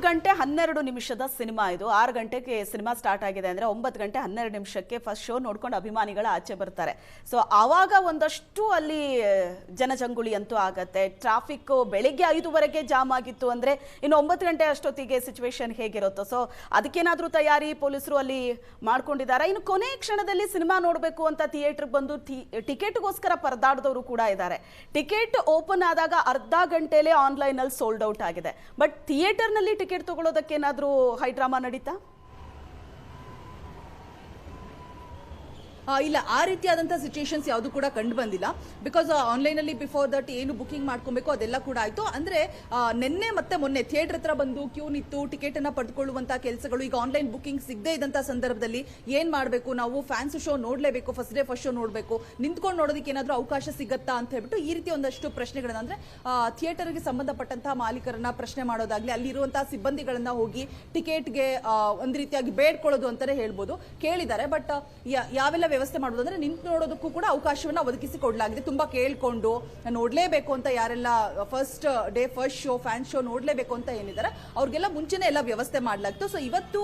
ಗಂಟೆ 12 ನಿಮಿಷದ ಸಿನಿಮಾ ಇದು. 6 ಗಂಟೆಗೆ ಸಿನಿಮಾ ಸ್ಟಾರ್ಟ್ ಆಗಿದೆ ಅಂದ್ರೆ 9 ಗಂಟೆ 12 ನಿಮಿಷಕ್ಕೆ ಫಸ್ಟ್ ಶೋ ನೋಡ್ಕೊಂಡು ಅಭಿಮಾನಿಗಳ ಆಚೆ ಬರ್ತಾರೆ. ಸೊ ಆವಾಗ ಒಂದಷ್ಟು ಅಲ್ಲಿ ಜನಜಂಗುಳಿ ಅಂತೂ ಆಗತ್ತೆ. ಟ್ರಾಫಿಕ್ ಬೆಳಿಗ್ಗೆ 5ವರೆಗೆ ಜಾಮ್ ಆಗಿತ್ತು ಅಂದ್ರೆ ಇನ್ನು 9 ಗಂಟೆ ಅಷ್ಟೊತ್ತಿಗೆ ಸಿಚುವೇಶನ್ ಹೇಗಿರುತ್ತೋ. ಸೊ ಅದಕ್ಕೇನಾದ್ರೂ ತಯಾರಿ ಪೊಲೀಸರು ಅಲ್ಲಿ ಮಾಡ್ಕೊಂಡಿದ್ದಾರೆ. ಇನ್ನು ಕೊನೆ ಕ್ಷಣದಲ್ಲಿ ಸಿನಿಮಾ ನೋಡಬೇಕು ಅಂತ ಥಿಯೇಟರ್ ಬಂದು ಟಿಕೆಟ್ಗೋಸ್ಕರ ಪರದಾಡಿದವರು ಕೂಡ ಇದ್ದಾರೆ. ಟಿಕೆಟ್ ಓಪನ್ ಆದಾಗ ಅರ್ಧ ಗಂಟೆಲೇ ಆನ್ಲೈನ್ ಅಲ್ಲಿ ಸೋಲ್ಡ್ ಔಟ್ ಆಗಿದೆ. ಬಟ್ ಥಿಯೇಟರ್ ನಲ್ಲಿ ಟಿಕೆಟ್ ತಗೊಳ್ಳೋದಕ್ಕೇನಾದ್ರೂ ಹೈ ಡ್ರಾಮಾ ನಡೀತಾ? ಇಲ್ಲ, ಆ ರೀತಿಯಾದಂಥ ಸಿಚುಯೇಷನ್ಸ್ ಯಾವುದು ಕೂಡ ಕಂಡು ಬಂದಿಲ್ಲ. ಬಿಕಾಸ್ ಆನ್ಲೈನಲ್ಲಿ ಬಿಫೋರ್ ದಟ್ ಏನು ಬುಕಿಂಗ್ ಮಾಡ್ಕೊಬೇಕು ಅದೆಲ್ಲ ಕೂಡ ಆಯಿತು. ಅಂದರೆ ನಿನ್ನೆ ಮತ್ತೆ ಮೊನ್ನೆ ಥಿಯೇಟರ್ ಹತ್ರ ಬಂದು ಕ್ಯೂ ನಿಂತು ಟಿಕೆಟ್ ಅನ್ನ ಪಡೆದುಕೊಳ್ಳುವಂಥ ಕೆಲಸಗಳು, ಈಗ ಆನ್ಲೈನ್ ಬುಕಿಂಗ್ ಸಿಗದೇ ಇದ್ದಂಥ ಸಂದರ್ಭದಲ್ಲಿ ಏನು ಮಾಡಬೇಕು, ನಾವು ಫ್ಯಾನ್ಸ್ ಶೋ ನೋಡಲೇಬೇಕು, ಫಸ್ಟ್ ಡೇ ಫಸ್ಟ್ ಶೋ ನೋಡಬೇಕು, ನಿಂತ್ಕೊಂಡು ನೋಡೋದಕ್ಕೆ ಏನಾದರೂ ಅವಕಾಶ ಸಿಗುತ್ತಾ ಅಂತ ಹೇಳ್ಬಿಟ್ಟು ಈ ರೀತಿ ಒಂದಷ್ಟು ಪ್ರಶ್ನೆಗಳನ್ನ, ಅಂದರೆ ಥಿಯೇಟರ್ಗೆ ಸಂಬಂಧಪಟ್ಟಂತಹ ಮಾಲೀಕರನ್ನ ಪ್ರಶ್ನೆ ಮಾಡೋದಾಗ್ಲಿ, ಅಲ್ಲಿರುವಂತಹ ಸಿಬ್ಬಂದಿಗಳನ್ನ ಹೋಗಿ ಟಿಕೆಟ್ಗೆ ಒಂದು ರೀತಿಯಾಗಿ ಬೇಡ್ಕೊಳ್ಳೋದು ಅಂತಾನೆ ಹೇಳ್ಬೋದು, ಕೇಳಿದ್ದಾರೆ. ಬಟ್ ಯಾವೆಲ್ಲ ವ್ಯವಸ್ಥೆ ಮಾಡೋದು ಅಂದ್ರೆ ನಿಂತು ನೋಡೋದಕ್ಕೂ ಕೂಡ ಅವಕಾಶವನ್ನ ಒದಗಿಸಿ ಕೊಡಲಾಗಿದೆ. ತುಂಬಾ ಕೇಳ್ಕೊಂಡು ನೋಡ್ಲೇಬೇಕು ಅಂತ ಯಾರೆಲ್ಲ first day first show fan show ನೋಡ್ಲೇಬೇಕು ಅಂತ ಏನಿದ್ದಾರೆ ಅವ್ರಿಗೆಲ್ಲ ಮುಂಚೆನೆ ಎಲ್ಲ ವ್ಯವಸ್ಥೆ ಮಾಡಲಾಗಿತ್ತು. ಸೊ ಇವತ್ತು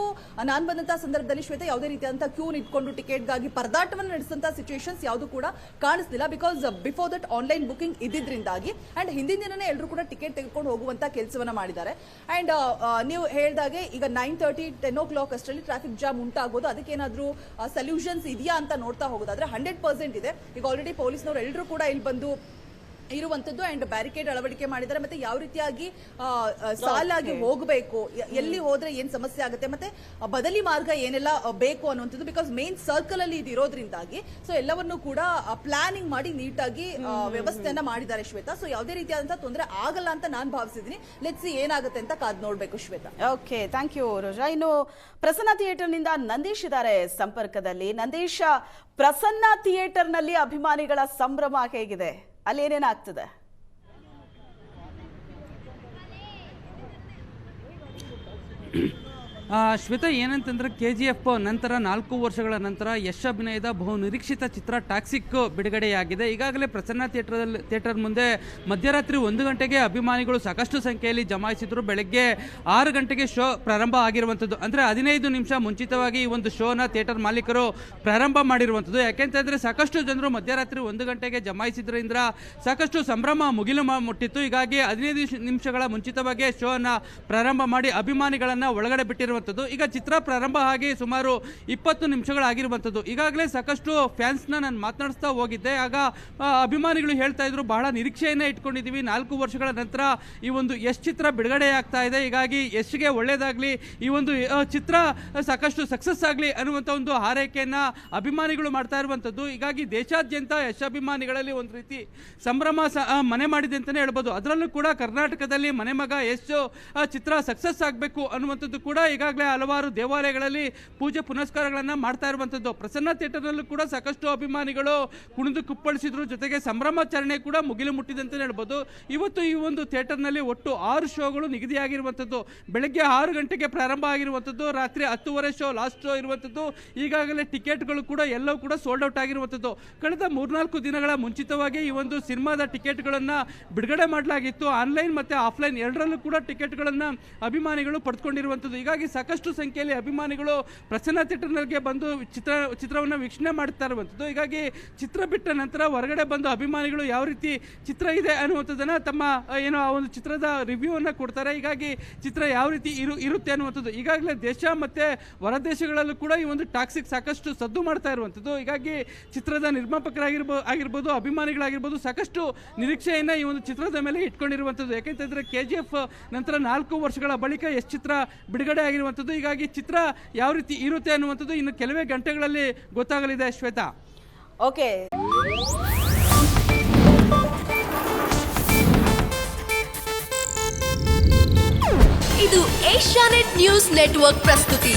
ನಾನು ಬಂದಂತಹ ಸಂದರ್ಭದಲ್ಲಿ ಶ್ವೇತಾ ಯಾವುದೇ ರೀತಿಯಾದಂತಹ ಕ್ಯೂ ನಿಂತ್ಕೊಂಡು ಟಿಕೆಟ್ಗಾಗಿ ಪರದಾಟವನ್ನು ನಡೆಸಿದಂತಹ ಸಿಚುಯೇಷನ್ಸ್ ಯಾವುದು ಕೂಡ ಕಾಣಿಸ್ತಿಲ್ಲ. Because before that online booking ಇದ್ದಿದ್ರಿಂದಾಗಿ ಅಂಡ್ ಹಿಂದಿನ ದಿನನೇ ಎಲ್ಲರೂ ಕೂಡ ಟಿಕೆಟ್ ತೆಗೆದುಕೊಂಡು ಹೋಗುವಂತ ಕೆಲಸವನ್ನ ಮಾಡಿದ್ದಾರೆ. ಅಂಡ್ ನೀವು ಹೇಳಿದಾಗೆ ಈಗ 9:30 10 o'clock ಅಷ್ಟರಲ್ಲಿ ಟ್ರಾಫಿಕ್ ಜಾಮ್ ಉಂಟಾಗೋದು, ಅದಕ್ಕೇನಾದ್ರೂ ಸೊಲ್ಯೂಷನ್ಸ್ ಇದೆಯಾ ಅಂತ ನೋಡ್ತಾ ಹೋಗೋದಾದ್ರೆ 100% ಇದೆ. ಈಗ ಆಲ್ರೆಡಿ ಪೊಲೀಸ್ನವರು ಎಲ್ಲರೂ ಕೂಡ ಇಲ್ಲಿ ಬಂದು ಇರುವಂತದ್ದು ಅಂಡ್ ಬ್ಯಾರಿಕೇಡ್ ಅಳವಡಿಕೆ ಮಾಡಿದ್ದಾರೆ. ಮತ್ತೆ ಯಾವ ರೀತಿಯಾಗಿ ಸಾಲಾಗಿ ಹೋಗಬೇಕು, ಎಲ್ಲಿ ಹೋದ್ರೆ ಏನ್ ಸಮಸ್ಯೆ ಆಗುತ್ತೆ, ಮತ್ತೆ ಬದಲಿ ಮಾರ್ಗ ಏನೆಲ್ಲ ಬೇಕು ಅನ್ನುವಂಥದ್ದು. ಬಿಕಾಸ್ ಮೇನ್ ಸರ್ಕಲ್ ಅಲ್ಲಿ ಇದು ಇರೋದ್ರಿಂದಾಗಿ ಸೊ ಎಲ್ಲವನ್ನೂ ಕೂಡ ಪ್ಲಾನಿಂಗ್ ಮಾಡಿ ನೀಟಾಗಿ ವ್ಯವಸ್ಥೆಯನ್ನ ಮಾಡಿದ್ದಾರೆ ಶ್ವೇತಾ. ಸೊ ಯಾವುದೇ ರೀತಿಯಾದಂತಹ ತೊಂದರೆ ಆಗಲ್ಲ ಅಂತ ನಾನು ಭಾವಿಸಿದ್ದೀನಿ. ಲೆಟ್ಸ್ ಸಿ ಏನಾಗುತ್ತೆ ಅಂತ ಕಾದ್ ನೋಡ್ಬೇಕು ಶ್ವೇತಾ. ಓಕೆ, ಥ್ಯಾಂಕ್ ಯು ರೋಜಾ. ಇನ್ನು ಪ್ರಸನ್ನ ಥಿಯೇಟರ್ ನಿಂದ ನಂದೀಶ್ ಇದ್ದಾರೆ ಸಂಪರ್ಕದಲ್ಲಿ. ನಂದೀಶ್, ಪ್ರಸನ್ನ ಥಿಯೇಟರ್ ನಲ್ಲಿ ಅಭಿಮಾನಿಗಳ ಸಂಭ್ರಮ ಹೇಗಿದೆ? ಅಲ್ಲಿ ಏನೇನಾಗ್ತದೆ? ಶ್ವೇತಾ, ಏನಂತಂದ್ರೆ KGF ನಂತರ 4 ವರ್ಷಗಳ ನಂತರ ಯಶ್ ಅಭಿನಯದ ಬಹು ನಿರೀಕ್ಷಿತ ಚಿತ್ರ ಟಾಕ್ಸಿಕ್ ಬಿಡುಗಡೆಯಾಗಿದೆ. ಈಗಾಗಲೇ ಪ್ರಸನ್ನ ಥಿಯೇಟರ್ ಮುಂದೆ ಮಧ್ಯರಾತ್ರಿ 1 ಗಂಟೆಗೆ ಅಭಿಮಾನಿಗಳು ಸಾಕಷ್ಟು ಸಂಖ್ಯೆಯಲ್ಲಿ ಜಮಾಯಿಸಿದ್ರು. ಬೆಳಗ್ಗೆ 6 ಗಂಟೆಗೆ ಶೋ ಪ್ರಾರಂಭ ಆಗಿರುವಂಥದ್ದು. ಅಂದರೆ 15 ನಿಮಿಷ ಮುಂಚಿತವಾಗಿ ಈ ಒಂದು ಶೋನ ಥಿಯೇಟರ್ ಮಾಲೀಕರು ಪ್ರಾರಂಭ ಮಾಡಿರುವಂಥದ್ದು. ಯಾಕೆಂತಂದರೆ ಸಾಕಷ್ಟು ಜನರು ಮಧ್ಯರಾತ್ರಿ 1 ಗಂಟೆಗೆ ಜಮಾಯಿಸಿದ್ರಿಂದ ಸಾಕಷ್ಟು ಸಂಭ್ರಮ ಮುಗಿಲು ಮುಟ್ಟಿತ್ತು. ಹೀಗಾಗಿ 15 ನಿಮಿಷಗಳ ಮುಂಚಿತವಾಗಿ ಶೋನ ಪ್ರಾರಂಭ ಮಾಡಿ ಅಭಿಮಾನಿಗಳನ್ನು ಒಳಗಡೆ ಬಿಟ್ಟಿರುವಂಥದ್ದು. ಈಗ ಚಿತ್ರ ಪ್ರಾರಂಭ ಆಗಿ ಸುಮಾರು 20 ನಿಮಿಷಗಳಾಗಿರುವಂಥದ್ದು. ಈಗಾಗಲೇ ಸಾಕಷ್ಟು ಫ್ಯಾನ್ಸ್ನ ನಾನು ಮಾತನಾಡಿಸ್ತಾ ಹೋಗಿದ್ದೆ. ಆಗ ಅಭಿಮಾನಿಗಳು ಹೇಳ್ತಾ ಇದ್ರು, ಬಹಳ ನಿರೀಕ್ಷೆಯನ್ನೇ ಇಟ್ಕೊಂಡಿದ್ದೀವಿ, 4 ವರ್ಷಗಳ ನಂತರ ಈ ಒಂದು ಯಶ್ ಚಿತ್ರ ಬಿಡುಗಡೆ ಆಗ್ತಾ ಇದೆ, ಹೀಗಾಗಿ ಯಶ್ಗೆ ಒಳ್ಳೇದಾಗಲಿ, ಈ ಒಂದು ಚಿತ್ರ ಸಾಕಷ್ಟು ಸಕ್ಸಸ್ ಆಗಲಿ ಅನ್ನುವಂಥ ಒಂದು ಹಾರೈಕೆಯನ್ನು ಅಭಿಮಾನಿಗಳು ಮಾಡ್ತಾ ಇರುವಂಥದ್ದು. ಹೀಗಾಗಿ ದೇಶಾದ್ಯಂತ ಯಶ್ ಅಭಿಮಾನಿಗಳಲ್ಲಿ ಒಂದು ರೀತಿ ಸಂಭ್ರಮ ಮನೆ ಮಾಡಿದೆ ಅಂತಲೇ ಹೇಳ್ಬೋದು. ಅದರಲ್ಲೂ ಕೂಡ ಕರ್ನಾಟಕದಲ್ಲಿ ಮನೆ ಮಗ ಯಶ್ ಚಿತ್ರ ಸಕ್ಸಸ್ ಆಗಬೇಕು ಅನ್ನುವಂಥದ್ದು ಕೂಡ ಈಗಾಗಲೇ ಹಲವಾರು ದೇವಾಲಯಗಳಲ್ಲಿ ಪೂಜೆ ಪುನಸ್ಕಾರಗಳನ್ನು ಮಾಡ್ತಾ ಇರುವಂಥದ್ದು. ಪ್ರಸನ್ನ ಥಿಯೇಟರ್ನಲ್ಲೂ ಕೂಡ ಸಾಕಷ್ಟು ಅಭಿಮಾನಿಗಳು ಕುಣಿದು ಕುಪ್ಪಳಿಸಿದ್ರು. ಜೊತೆಗೆ ಸಂಭ್ರಮಾಚರಣೆ ಕೂಡ ಮುಗಿಲು ಮುಟ್ಟಿದೆ ಅಂತಲೇ ಹೇಳ್ಬೋದು. ಇವತ್ತು ಈ ಒಂದು ಥಿಯೇಟರ್ನಲ್ಲಿ ಒಟ್ಟು 6 ಶೋಗಳು ನಿಗದಿಯಾಗಿರುವಂಥದ್ದು. ಬೆಳಗ್ಗೆ 6 ಗಂಟೆಗೆ ಪ್ರಾರಂಭ ಆಗಿರುವಂಥದ್ದು, ರಾತ್ರಿ 10:30 ಶೋ ಲಾಸ್ಟ್ ಶೋ ಇರುವಂಥದ್ದು. ಈಗಾಗಲೇ ಟಿಕೆಟ್ಗಳು ಕೂಡ ಎಲ್ಲವೂ ಕೂಡ ಸೋಲ್ಡ್ ಔಟ್ ಆಗಿರುವಂಥದ್ದು. ಕಳೆದ 3-4 ದಿನಗಳ ಮುಂಚಿತವಾಗಿ ಈ ಒಂದು ಸಿನಿಮಾದ ಟಿಕೆಟ್ಗಳನ್ನು ಬಿಡುಗಡೆ ಮಾಡಲಾಗಿತ್ತು. ಆನ್ಲೈನ್ ಮತ್ತು ಆಫ್ಲೈನ್ ಎರಡರಲ್ಲೂ ಕೂಡ ಟಿಕೆಟ್ಗಳನ್ನು ಅಭಿಮಾನಿಗಳು ಪಡೆದುಕೊಂಡಿರುವಂಥದ್ದು. ಹೀಗಾಗಿ ಸಾಕಷ್ಟು ಸಂಖ್ಯೆಯಲ್ಲಿ ಅಭಿಮಾನಿಗಳು ಪ್ರಸನ್ನ ಥಿಯೇಟರ್ಗೆ ಬಂದು ಚಿತ್ರವನ್ನು ವೀಕ್ಷಣೆ ಮಾಡ್ತಾ ಇರುವಂಥದ್ದು. ಹೀಗಾಗಿ ಚಿತ್ರ ಬಿಟ್ಟ ನಂತರ ಹೊರಗಡೆ ಬಂದು ಅಭಿಮಾನಿಗಳು ಯಾವ ರೀತಿ ಚಿತ್ರ ಇದೆ ಅನ್ನುವಂಥದ್ದನ್ನು ತಮ್ಮ ಆ ಒಂದು ಚಿತ್ರದ ರಿವ್ಯೂವನ್ನು ಕೊಡ್ತಾರೆ. ಹೀಗಾಗಿ ಚಿತ್ರ ಯಾವ ರೀತಿ ಇರುತ್ತೆ ಅನ್ನುವಂಥದ್ದು. ಈಗಾಗಲೇ ದೇಶ ಮತ್ತು ಹೊರದೇಶಗಳಲ್ಲೂ ಕೂಡ ಈ ಒಂದು ಟಾಕ್ಸಿಕ್ ಸಾಕಷ್ಟು ಸದ್ದು ಮಾಡ್ತಾ ಇರುವಂಥದ್ದು. ಹೀಗಾಗಿ ಚಿತ್ರದ ನಿರ್ಮಾಪಕರಾಗಿರ್ಬೋದು ಅಭಿಮಾನಿಗಳಾಗಿರ್ಬೋದು ಸಾಕಷ್ಟು ನಿರೀಕ್ಷೆಯನ್ನು ಈ ಒಂದು ಚಿತ್ರದ ಮೇಲೆ ಇಟ್ಕೊಂಡಿರುವಂಥದ್ದು. ಯಾಕೆಂತಂದರೆ KGF ನಂತರ 4 ವರ್ಷಗಳ ಬಳಿಕ ಯಶ್ ಚಿತ್ರ ಬಿಡುಗಡೆ ಆಗಿರುವಂಥದ್ದು. ಹೀಗಾಗಿ ಚಿತ್ರ ಯಾವ ರೀತಿ ಇರುತ್ತೆ ಅನ್ನುವಂಥದ್ದು ಇನ್ನು ಕೆಲವೇ ಗಂಟೆಗಳಲ್ಲಿ ಗೊತ್ತಾಗಲಿದೆ ಶ್ವೇತಾ. ಓಕೆ, ಇದು ಏಷ್ಯಾನೆಟ್ ನ್ಯೂಸ್ ನೆಟ್ವರ್ಕ್ ಪ್ರಸ್ತುತಿ.